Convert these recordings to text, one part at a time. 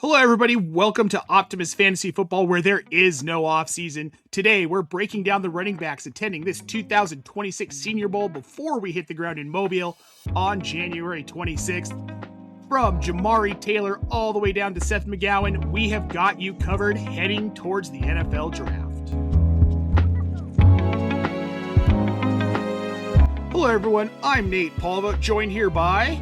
Hello, everybody. Welcome to Optimus Fantasy Football, where there is no offseason. Today, we're breaking down the running backs attending this 2026 Senior Bowl before we hit the ground in Mobile on January 26th. From Jamari Taylor all the way down to Seth McGowan, we have got you covered heading towards the NFL Draft. Hello, everyone. I'm Nate Polvogt, joined here by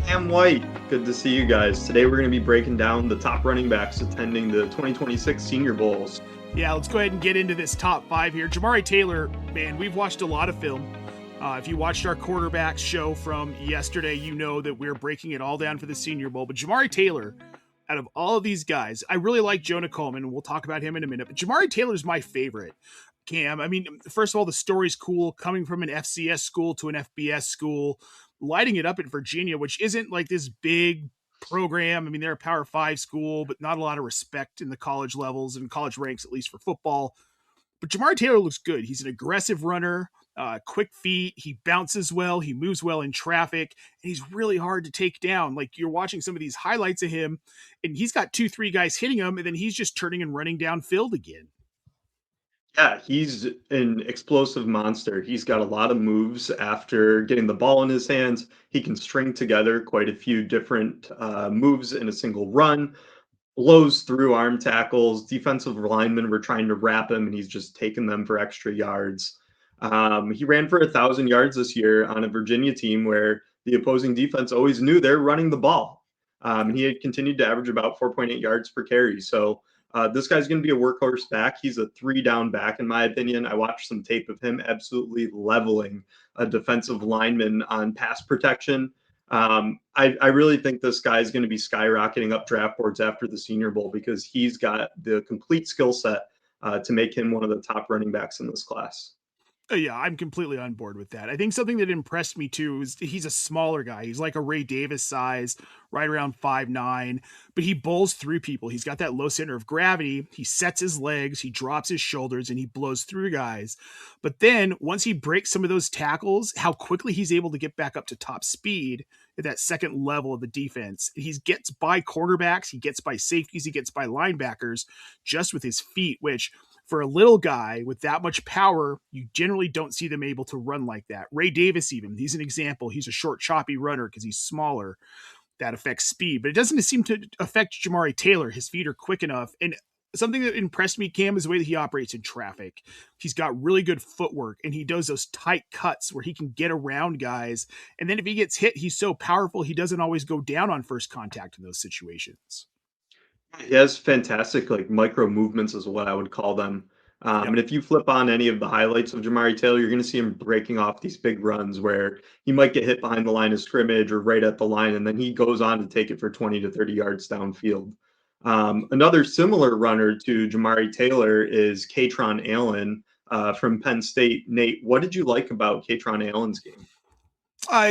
Cam White. Good to see you guys. Today we're going to be breaking down the top running backs attending the 2026 Senior Bowls. Yeah, let's go ahead and get into this top five here. Jamari Taylor, man, we've watched a lot of film. If you watched our quarterbacks show from yesterday, you know that we're breaking it all down for the Senior Bowl. But Jamari Taylor, out of all of these guys, I really like Jonah Coleman, and we'll talk about him in a minute. But Jamari Taylor is my favorite. Cam, I mean, first of all, the story's cool, coming from an FCS school to an FBS school, lighting it up at Virginia, which isn't like this big program. I mean, they're a Power 5 school, but not a lot of respect in the college levels and college ranks, at least for football. But Jamari Taylor looks good. He's an aggressive runner, quick feet. He bounces well. He moves well in traffic, and he's really hard to take down. Like, you're watching some of these highlights of him, and he's got 2-3 guys hitting him, and then he's just turning and running downfield again. Yeah, he's an explosive monster. He's got a lot of moves after getting the ball in his hands. He can string together quite a few different moves in a single run, blows through arm tackles. Defensive linemen were trying to wrap him, and he's just taking them for extra yards. He ran for 1,000 yards this year on a Virginia team where the opposing defense always knew they're running the ball. He had continued to average about 4.8 yards per carry. So this guy's going to be a workhorse back. He's a 3-down back, in my opinion. I watched some tape of him absolutely leveling a defensive lineman on pass protection. I really think this guy is going to be skyrocketing up draft boards after the Senior Bowl because he's got the complete skill set to make him one of the top running backs in this class. Yeah, I'm completely on board with that. I think something that impressed me too is he's a smaller guy. He's like a Ray Davis size, right around 5'9", but he bowls through people. He's got that low center of gravity. He sets his legs, he drops his shoulders, and he blows through guys. But then once he breaks some of those tackles, how quickly he's able to get back up to top speed at that second level of the defense. He gets by cornerbacks, he gets by safeties, he gets by linebackers just with his feet, which for a little guy with that much power, you generally don't see them able to run like that. Ray Davis, even, he's an example. He's a short, choppy runner because he's smaller. That affects speed, but it doesn't seem to affect Jamari Taylor. His feet are quick enough. And something that impressed me, Cam, is the way that he operates in traffic. He's got really good footwork, and he does those tight cuts where he can get around guys. And then if he gets hit, he's so powerful, he doesn't always go down on first contact in those situations. He has fantastic like micro movements is what I would call them. Yep. And if you flip on any of the highlights of Jamari Taylor, you're going to see him breaking off these big runs where he might get hit behind the line of scrimmage or right at the line, and then he goes on to take it for 20 to 30 yards downfield. Another similar runner to Jamari Taylor is Kaytron Allen from Penn State. Nate, what did you like about Kaytron Allen's game?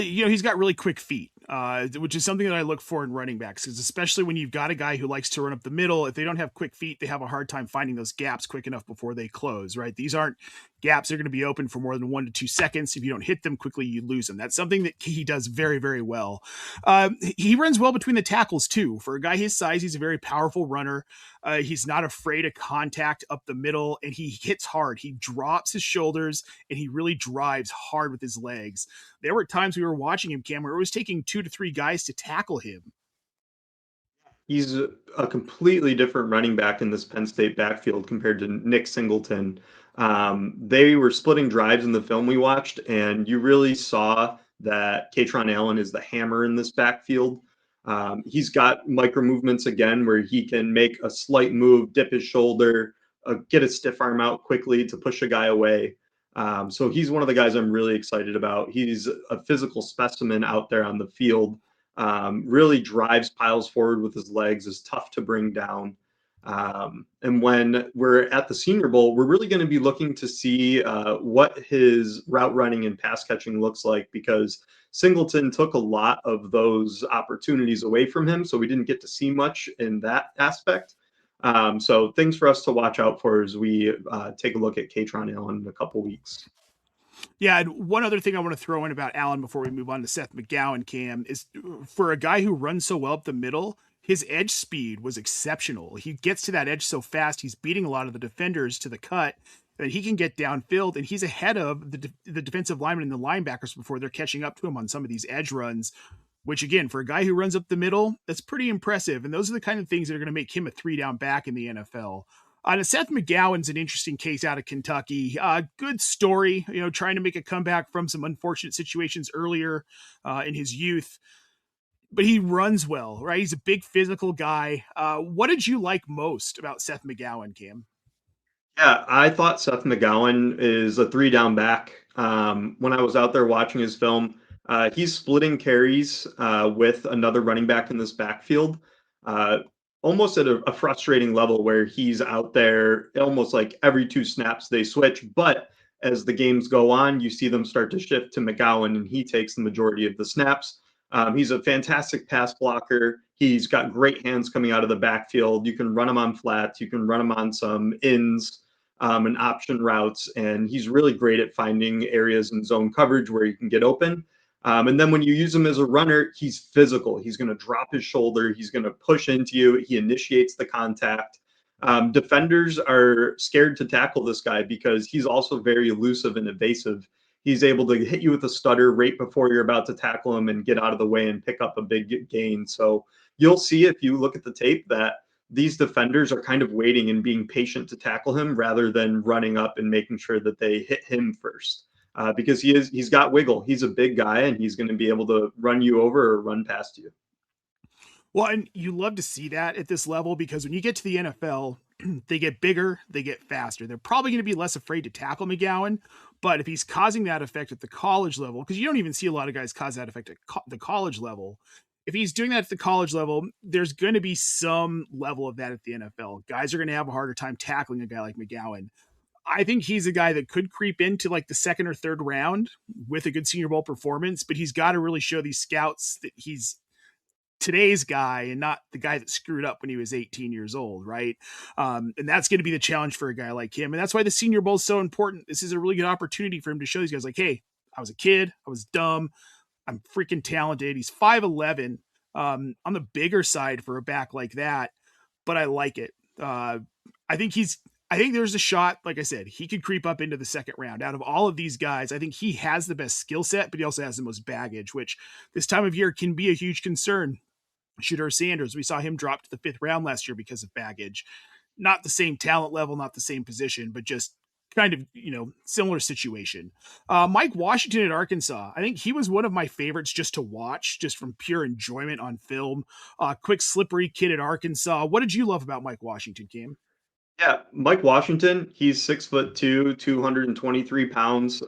He's got really quick feet, which is something that I look for in running backs, because especially when you've got a guy who likes to run up the middle, if they don't have quick feet, they have a hard time finding those gaps quick enough before they close, right? These aren't gaps that are going to be open for more than 1 to 2 seconds. If you don't hit them quickly, you lose them. That's something that he does very, very well. He runs well between the tackles, too. For a guy his size, he's a very powerful runner. He's not afraid of contact up the middle, and he hits hard. He drops his shoulders, and he really drives hard with his legs. There were times we were watching him, Cam, where it was taking 2 to 3 guys to tackle him. He's a completely different running back in this Penn State backfield compared to Nick Singleton. They were splitting drives in the film we watched, and you really saw that Kaytron Allen is the hammer in this backfield. He's got micro movements again where he can make a slight move, dip his shoulder, get a stiff arm out quickly to push a guy away. So he's one of the guys I'm really excited about. He's a physical specimen out there on the field. Really drives piles forward with his legs, is tough to bring down. And when we're at the Senior Bowl, we're really going to be looking to see what his route running and pass catching looks like, because Singleton took a lot of those opportunities away from him, so we didn't get to see much in that aspect. So things for us to watch out for as we take a look at Kaytron Allen in a couple weeks. Yeah, and one other thing I want to throw in about Allen before we move on to Seth McGowan, Cam, is for a guy who runs so well up the middle, his edge speed was exceptional. He gets to that edge so fast, he's beating a lot of the defenders to the cut, that he can get downfield, and he's ahead of the defensive linemen and the linebackers before they're catching up to him on some of these edge runs, which again, for a guy who runs up the middle, that's pretty impressive. And those are the kind of things that are going to make him a 3-down back in the NFL. Seth McGowan's an interesting case out of Kentucky. Good story, trying to make a comeback from some unfortunate situations earlier in his youth. But he runs well, right? He's a big physical guy. What did you like most about Seth McGowan, Cam? Yeah, I thought Seth McGowan is a 3-down back. When I was out there watching his film, he's splitting carries with another running back in this backfield, uh, almost at a frustrating level where he's out there almost like every 2 snaps they switch. But as the games go on, you see them start to shift to McGowan, and he takes the majority of the snaps. He's a fantastic pass blocker. He's got great hands coming out of the backfield. You can run him on flats. You can run him on some ins and option routes. And he's really great at finding areas in zone coverage where you can get open. And then when you use him as a runner, he's physical. He's going to drop his shoulder. He's going to push into you. He initiates the contact. Defenders are scared to tackle this guy because he's also very elusive and evasive. He's able to hit you with a stutter right before you're about to tackle him and get out of the way and pick up a big gain. So you'll see if you look at the tape that these defenders are kind of waiting and being patient to tackle him rather than running up and making sure that they hit him first. Because he's got wiggle. He's a big guy and he's going to be able to run you over or run past you. Well, and you love to see that at this level because when you get to the NFL, they get bigger, they get faster. They're probably going to be less afraid to tackle McGowan, but if he's causing that effect at the college level, because you don't even see a lot of guys cause that effect at the college level, if he's doing that at the college level, there's going to be some level of that at the NFL. Guys are going to have a harder time tackling a guy like McGowan. I think he's a guy that could creep into like the second or third round with a good Senior Bowl performance, but he's got to really show these scouts that he's today's guy and not the guy that screwed up when he was 18 years old, right? And that's going to be the challenge for a guy like him. And that's why the Senior Bowl is so important. This is a really good opportunity for him to show these guys like, hey, I was a kid, I was dumb, I'm freaking talented. He's 5'11", on the bigger side for a back like that, but I like it. I think there's a shot, like I said, he could creep up into the second round. Out of all of these guys, I think he has the best skill set, but he also has the most baggage, which this time of year can be a huge concern. Shedeur Sanders, we saw him drop to the 5th round last year because of baggage. Not the same talent level, not the same position, but just kind of, similar situation. Mike Washington at Arkansas, I think he was one of my favorites just to watch, just from pure enjoyment on film. Quick, slippery kid at Arkansas. What did you love about Mike Washington, Cam? Yeah, Mike Washington, he's 6'2", 223 pounds.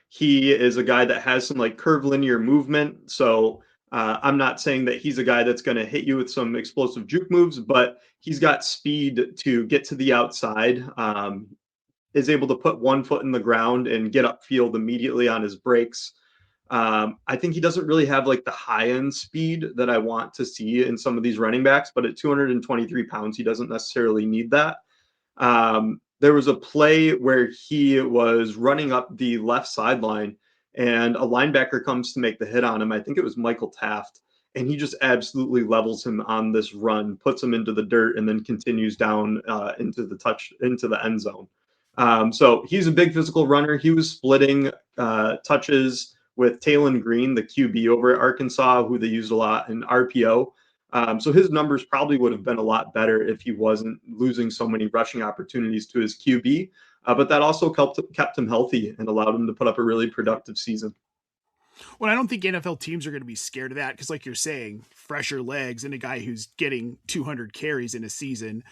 He is a guy that has some like curve linear movement. So I'm not saying that he's a guy that's going to hit you with some explosive juke moves, but he's got speed to get to the outside. Is able to put one foot in the ground and get upfield immediately on his breaks. I think he doesn't really have like the high end speed that I want to see in some of these running backs, but at 223 pounds, he doesn't necessarily need that. There was a play where he was running up the left sideline and a linebacker comes to make the hit on him. I think it was Michael Taft. And he just absolutely levels him on this run, puts him into the dirt, and then continues down into the end zone. So he's a big physical runner. He was splitting touches with Talon Green, the QB over at Arkansas, who they used a lot in RPO. So his numbers probably would have been a lot better if he wasn't losing so many rushing opportunities to his QB. But that also kept him healthy and allowed him to put up a really productive season. Well, I don't think NFL teams are going to be scared of that because, like you're saying, fresher legs and a guy who's getting 200 carries in a season.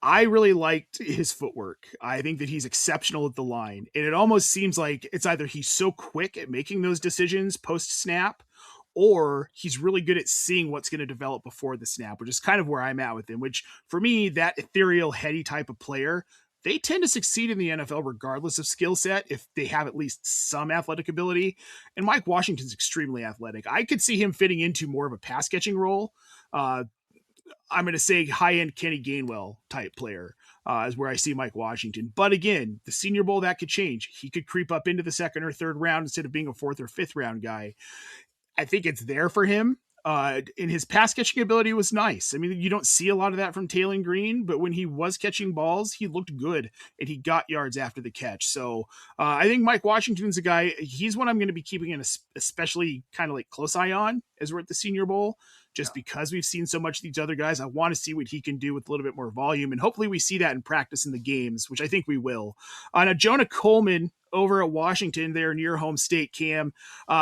I really liked his footwork. I think that he's exceptional at the line. And it almost seems like it's either he's so quick at making those decisions post snap, or he's really good at seeing what's going to develop before the snap, which is kind of where I'm at with him, which for me, that ethereal, heady type of player, they tend to succeed in the NFL regardless of skill set if they have at least some athletic ability. And Mike Washington's extremely athletic. I could see him fitting into more of a pass catching role. I'm going to say high-end Kenny Gainwell type player is where I see Mike Washington. But again, the Senior Bowl, that could change. He could creep up into the second or third round instead of being a 4th or 5th round guy. I think it's there for him. And his pass catching ability was nice. I mean, you don't see a lot of that from Taylor Green, but when he was catching balls, he looked good and he got yards after the catch. So I think Mike Washington's a guy, he's one I'm going to be keeping an especially kind of like close eye on as we're at the Senior Bowl, just because we've seen so much of these other guys. I want to see what he can do with a little bit more volume, and hopefully we see that in practice in the games, which I think we will. Now, Jonah Coleman over at Washington there near home state, Cam.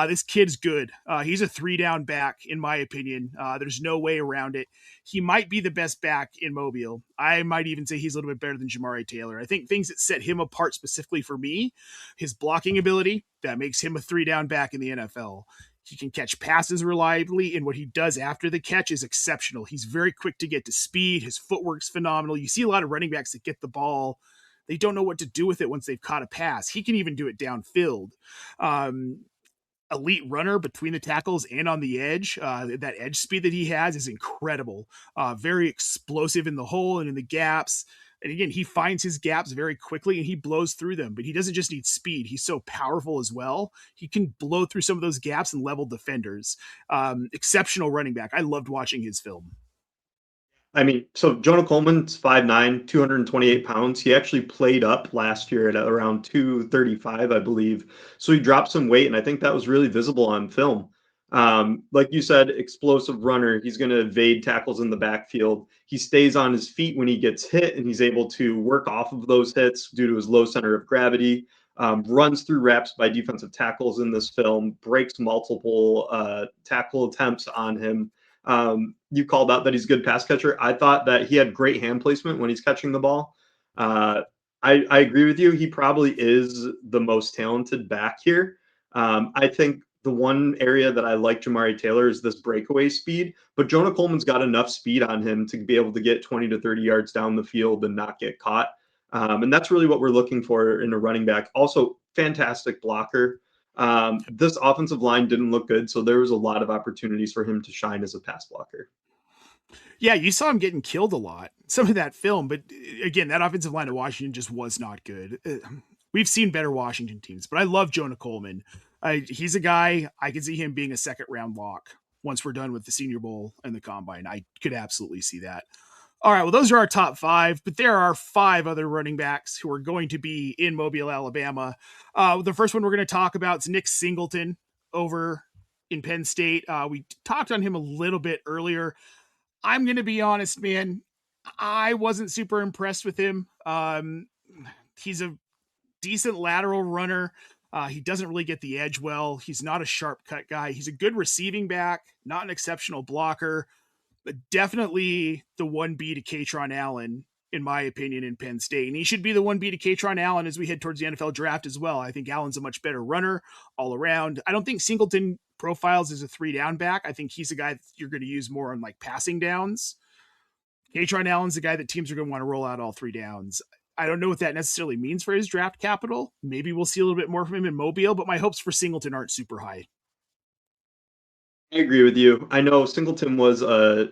This kid's good. He's a 3-down back, in my opinion. There's no way around it. He might be the best back in Mobile. I might even say he's a little bit better than Jamari Taylor. I think things that set him apart specifically for me, his blocking ability, that makes him a 3-down back in the NFL. He can catch passes reliably, and what he does after the catch is exceptional. He's very quick to get to speed. His footwork's phenomenal. You see a lot of running backs that get the ball, they don't know what to do with it once they've caught a pass. He can even do it downfield. Elite runner between the tackles and on the edge. That edge speed that he has is incredible. Very explosive in the hole and in the gaps. And again, he finds his gaps very quickly and he blows through them, but he doesn't just need speed. He's so powerful as well. He can blow through some of those gaps and level defenders. Exceptional running back. I loved watching his film. I mean, so Jonah Coleman's 5'9", 228 pounds. He actually played up last year at around 235, I believe. So he dropped some weight, and I think that was really visible on film. Like you said, explosive runner. He's going to evade tackles in the backfield. He stays on his feet when he gets hit, and he's able to work off of those hits due to his low center of gravity. Runs through wraps by defensive tackles in this film, breaks multiple tackle attempts on him. You called out that he's a good pass catcher. I thought that he had great hand placement when he's catching the ball. I agree with you. He probably is the most talented back here. I think the one area that I like Jamari Taylor is this breakaway speed, but Jonah Coleman's got enough speed on him to be able to get 20 to 30 yards down the field and not get caught. And that's really what we're looking for in a running back. Also, fantastic blocker. This offensive line didn't look good, so there was a lot of opportunities for him to shine as a pass blocker. Yeah, you saw him getting killed a lot, some of that film, but again, that offensive line of Washington just was not good. We've seen better Washington teams, but I love Jonah Coleman. He's a guy, I can see him being a second-round lock once we're done with the Senior Bowl and the Combine. I could absolutely see that. All right, well, those are our top 5, but there are 5 other running backs who are going to be in Mobile, Alabama. The first one we're going to talk about is Nick Singleton over in Penn State. We talked on him a little bit earlier. I'm going to be honest, man. I wasn't super impressed with him. He's a decent lateral runner. He doesn't really get the edge well. He's not a sharp cut guy. He's a good receiving back, not an exceptional blocker. But definitely the 1B to Kaytron Allen, in my opinion, in Penn State. And he should be the 1B to Kaytron Allen as we head towards the NFL draft as well. I think Allen's a much better runner all around. I don't think Singleton profiles as a 3-down back. I think he's a guy that you're going to use more on like passing downs. Kaytron Allen's the guy that teams are going to want to roll out all 3 downs. I don't know what that necessarily means for his draft capital. Maybe we'll see a little bit more from him in Mobile, but my hopes for Singleton aren't super high. I agree with you. I know Singleton was the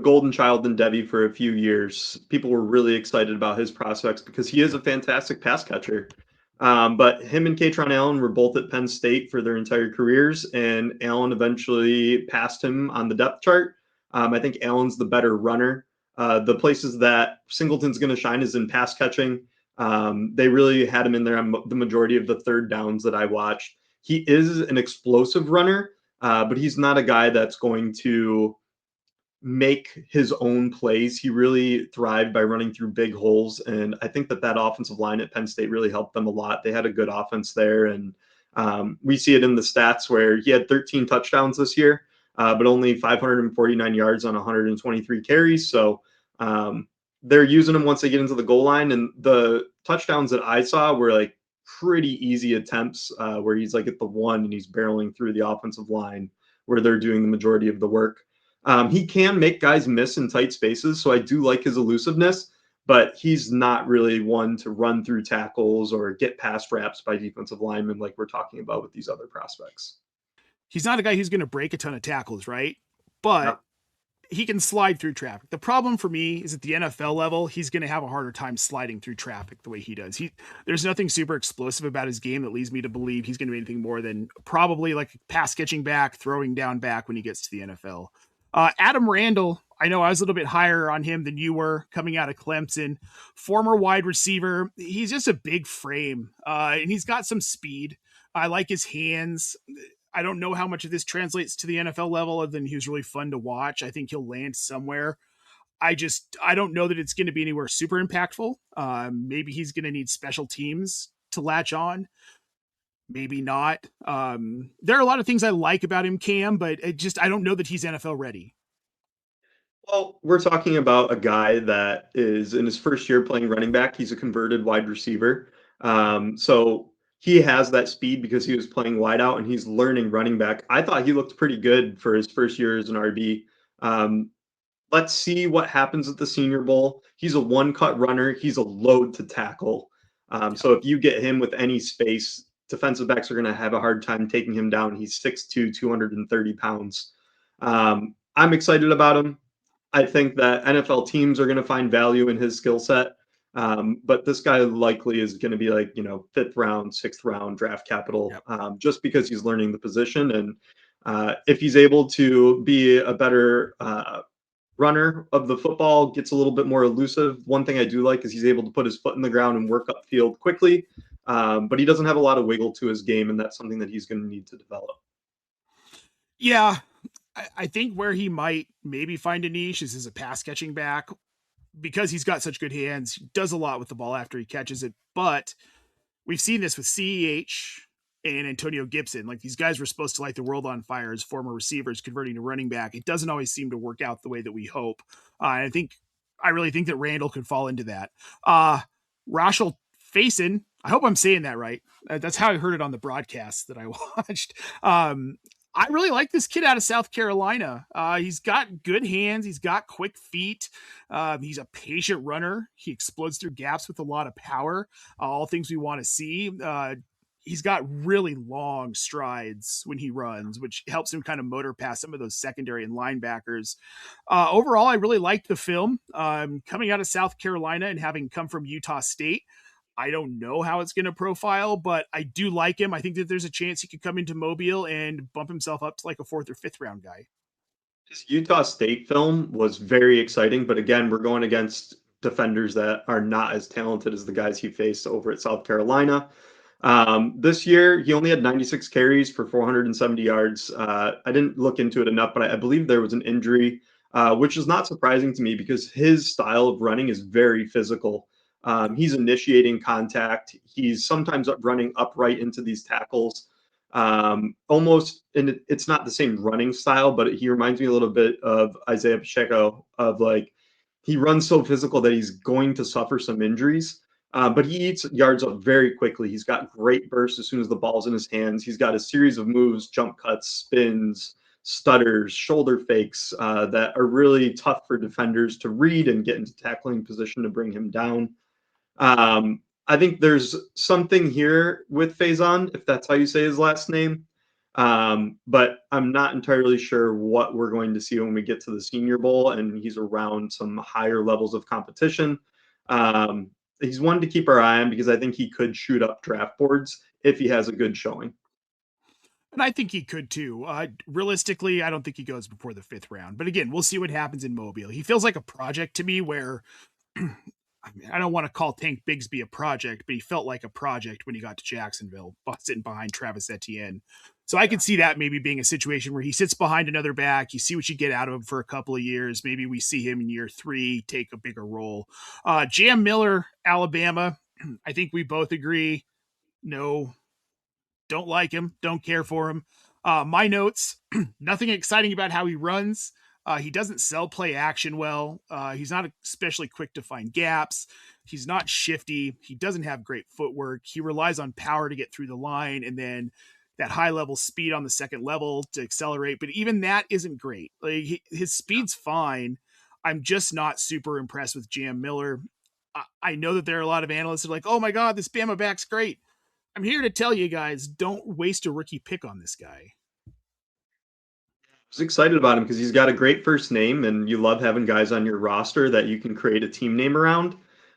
golden child in Debbie for a few years. People were really excited about his prospects because he is a fantastic pass catcher. But him and Kaytron Allen were both at Penn State for their entire careers, and Allen eventually passed him on the depth chart. I think Allen's the better runner. The places that Singleton's going to shine is in pass catching. They really had him in there on the majority of the third downs that I watched. He is an explosive runner, but he's not a guy that's going to make his own plays. He really thrived by running through big holes, and I think that offensive line at Penn State really helped them a lot. They had a good offense there, and we see it in the stats where he had 13 touchdowns this year, but only 549 yards on 123 carries. So they're using him once they get into the goal line, and the touchdowns that I saw were like pretty easy attempts where he's like at the 1 and he's barreling through the offensive line where they're doing the majority of the work. He can make guys miss in tight spaces, so I do like his elusiveness, but he's not really one to run through tackles or get past wraps by defensive linemen like we're talking about with these other prospects. He's not a guy who's going to break a ton of tackles, right? But he can slide through traffic. The problem for me is at the NFL level, he's going to have a harder time sliding through traffic the way he does. There's nothing super explosive about his game that leads me to believe he's going to be anything more than probably like pass catching back, throwing down back when he gets to the NFL. Adam Randall, I know I was a little bit higher on him than you were coming out of Clemson. Former wide receiver. He's just a big frame, and he's got some speed. I like his hands. I don't know how much of this translates to the NFL level, other than he was really fun to watch. I think he'll land somewhere. I don't know that it's going to be anywhere super impactful. Maybe he's going to need special teams to latch on. Maybe not. There are a lot of things I like about him, Cam, but I don't know that he's NFL ready. Well, we're talking about a guy that is in his first year playing running back. He's a converted wide receiver. So he has that speed because he was playing wide out and he's learning running back. I thought he looked pretty good for his first year as an RB. Um, let's see what happens at the Senior Bowl. He's a one-cut runner. He's a load to tackle. So if you get him with any space, defensive backs are going to have a hard time taking him down. He's 6'2", 230 pounds. I'm excited about him. I think that NFL teams are going to find value in his skill set. But this guy likely is going to be like, fifth round, sixth round draft capital, just because he's learning the position. And if he's able to be a better runner of the football, gets a little bit more elusive. One thing I do like is he's able to put his foot in the ground and work upfield quickly. But he doesn't have a lot of wiggle to his game, and that's something that he's going to need to develop. Yeah, I think where he might maybe find a niche is as a pass catching back, because he's got such good hands. He does a lot with the ball after he catches it. But we've seen this with CEH and Antonio Gibson. Like, these guys were supposed to light the world on fire as former receivers converting to running back. It doesn't always seem to work out the way that we hope. I really think that Randall could fall into that. Rahsul Faison, I hope I'm saying that right. That's how I heard it on the broadcast that I watched. I really like this kid out of South Carolina. He's got good hands. He's got quick feet. He's a patient runner. He explodes through gaps with a lot of power. All things we want to see. He's got really long strides when he runs, which helps him kind of motor past some of those secondary and linebackers. Overall, I really liked the film. Coming out of South Carolina and having come from Utah State, I don't know how it's going to profile, but I do like him. I think that there's a chance he could come into Mobile and bump himself up to like a fourth or fifth round guy. His Utah State film was very exciting, but again, we're going against defenders that are not as talented as the guys he faced over at South Carolina. This year, he only had 96 carries for 470 yards. I didn't look into it enough, but I believe there was an injury, which is not surprising to me because his style of running is very physical. He's initiating contact. He's sometimes running upright into these tackles. Almost, and it's not the same running style, but he reminds me a little bit of Isaiah Pacheco, of like, he runs so physical that he's going to suffer some injuries. But he eats yards up very quickly. He's got great bursts as soon as the ball's in his hands. He's got a series of moves, jump cuts, spins, stutters, shoulder fakes that are really tough for defenders to read and get into tackling position to bring him down. I think there's something here with Faison, if that's how you say his last name. But I'm not entirely sure what we're going to see when we get to the Senior Bowl and he's around some higher levels of competition. He's one to keep our eye on because I think he could shoot up draft boards if he has a good showing. And I think he could too. Realistically, I don't think he goes before the fifth round. But again, we'll see what happens in Mobile. He feels like a project to me where I don't want to call Tank Bigsby a project, but he felt like a project when he got to Jacksonville, sitting behind Travis Etienne. So I could see that maybe being a situation where he sits behind another back. You see what you get out of him for a couple of years. Maybe we see him in year 3 take a bigger role. Jam Miller, Alabama. I think we both agree. No, don't like him. Don't care for him. My notes, nothing exciting about how he runs. He doesn't sell play action well. He's not especially quick to find gaps. He's not shifty. He doesn't have great footwork. He relies on power to get through the line and then that high level speed on the second level to accelerate. But even that isn't great. Like, his speed's fine. I'm just not super impressed with Jam Miller. I know that there are a lot of analysts that are like, oh my God, this Bama back's great. I'm here to tell you guys, don't waste a rookie pick on this guy. was excited about him because he's got a great first name, and you love having guys on your roster that you can create a team name around.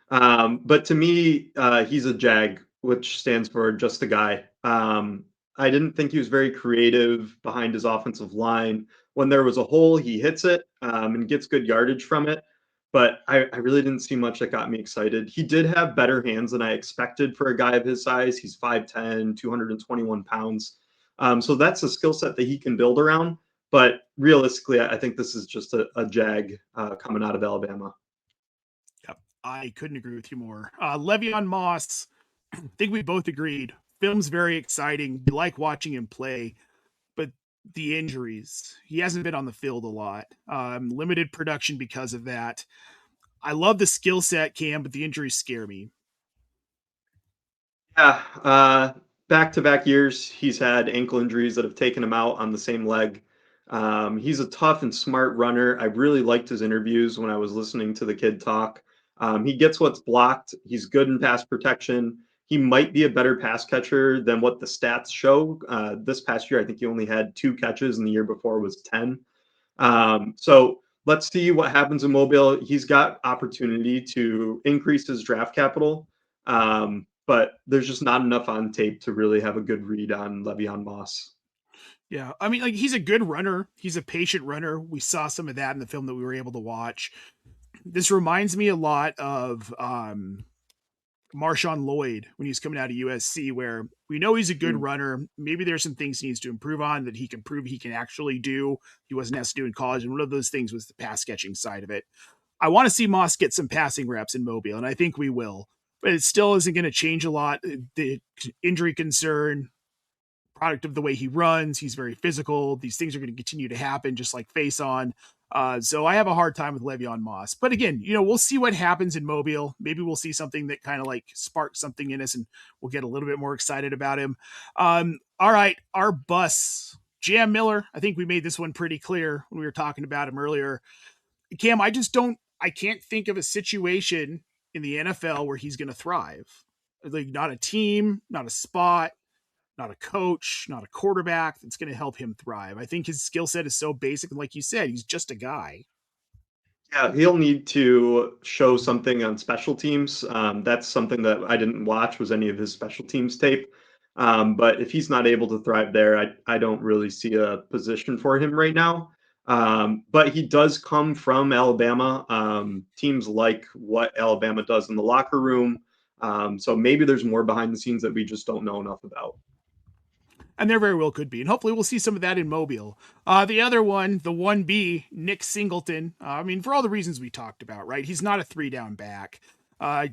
But to me, he's a Jag, which stands for just a guy. I didn't think he was very creative behind his offensive line. When there was a hole, he hits it and gets good yardage from it. But I really didn't see much that got me excited. He did have better hands than I expected for a guy of his size. He's 5'10, 221 pounds. So that's a skill set that he can build around. But realistically, I think this is just a Jag coming out of Alabama. Yep, I couldn't agree with you more. Le'Veon Moss, I think we both agreed. Film's very exciting. We like watching him play, but the injuries, he hasn't been on the field a lot. Limited production because of that. I love the skill set, Cam, but the injuries scare me. Yeah, back-to-back years, he's had ankle injuries that have taken him out on the same leg. He's a tough and smart runner. I really liked his interviews when I was listening to the kid talk. He gets what's blocked. He's good in pass protection. He might be a better pass catcher than what the stats show. This past year, I think he only had 2 catches, and the year before was 10. So let's see what happens in Mobile. He's got opportunity to increase his draft capital, but there's just not enough on tape to really have a good read on Le'Veon Moss. Yeah, I mean, like he's a good runner. He's a patient runner. We saw some of that in the film that we were able to watch. This reminds me a lot of Marshawn Lloyd when he's coming out of USC, where we know he's a good runner. Maybe there's some things he needs to improve on that he can prove he can actually do. He wasn't asked to do in college, and one of those things was the pass catching side of it. I want to see Moss get some passing reps in Mobile, and I think we will. But it still isn't going to change a lot. The injury concern, product of the way he runs. He's very physical. These things are going to continue to happen, just like Faison. So I have a hard time with Le'Veon Moss. But again, we'll see what happens in Mobile. Maybe we'll see something that kind of like sparks something in us, and we'll get a little bit more excited about him. All right, our bus, Jam Miller. I think we made this one pretty clear when we were talking about him earlier. Cam, I can't think of a situation in the NFL where he's going to thrive. Like not a team, not a spot, not a coach, not a quarterback that's going to help him thrive. I think his skill set is so basic. And like you said, he's just a guy. Yeah, he'll need to show something on special teams. That's something that I didn't watch was any of his special teams tape. But if he's not able to thrive there, I don't really see a position for him right now. But he does come from Alabama. Teams like what Alabama does in the locker room. So maybe there's more behind the scenes that we just don't know enough about. And there very well could be. And hopefully we'll see some of that in Mobile. The other one, the 1B, Nick Singleton. I mean, for all the reasons we talked about, right? He's not a 3-down back.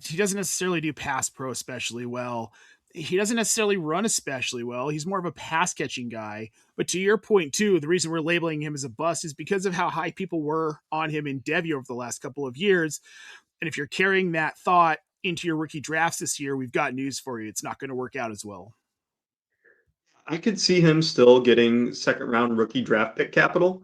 He doesn't necessarily do pass pro especially well. He doesn't necessarily run especially well. He's more of a pass catching guy. But to your point, too, the reason we're labeling him as a bust is because of how high people were on him in Devy over the last couple of years. And if you're carrying that thought into your rookie drafts this year, we've got news for you. It's not going to work out as well. I could see him still getting second round rookie draft pick capital,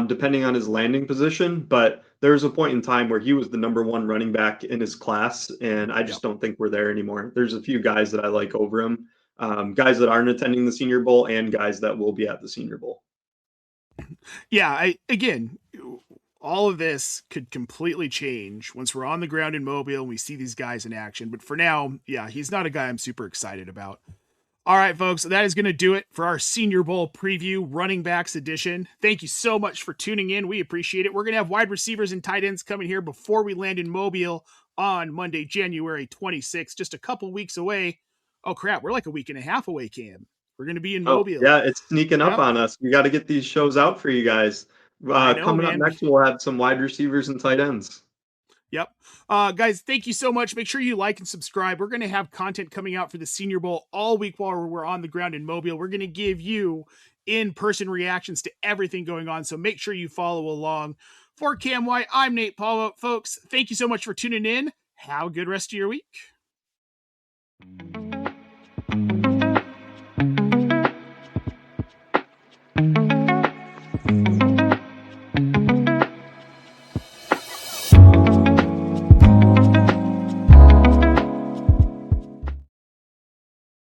depending on his landing position. But there was a point in time where he was the number 1 running back in his class, and I just don't think we're there anymore. There's a few guys that I like over him, guys that aren't attending the Senior Bowl and guys that will be at the Senior Bowl. Yeah, again, all of this could completely change once we're on the ground in Mobile and we see these guys in action. But for now, yeah, he's not a guy I'm super excited about. All right, folks, that is going to do it for our Senior Bowl preview running backs edition. Thank you so much for tuning in. We appreciate it. We're going to have wide receivers and tight ends coming here before we land in Mobile on Monday, January 26th, just a couple weeks away. Oh, crap. We're like a week and a half away, Cam. We're going to be in Mobile. Yeah, it's sneaking up on us. We got to get these shows out for you guys. Coming up next, we'll have some wide receivers and tight ends. Yep. Guys, thank you so much. Make sure you like and subscribe. We're going to have content coming out for the Senior Bowl all week while we're on the ground in Mobile. We're going to give you in-person reactions to everything going on, so make sure you follow along. For Cam White, I'm Nate Polvogt. Folks, thank you so much for tuning in. Have a good rest of your week.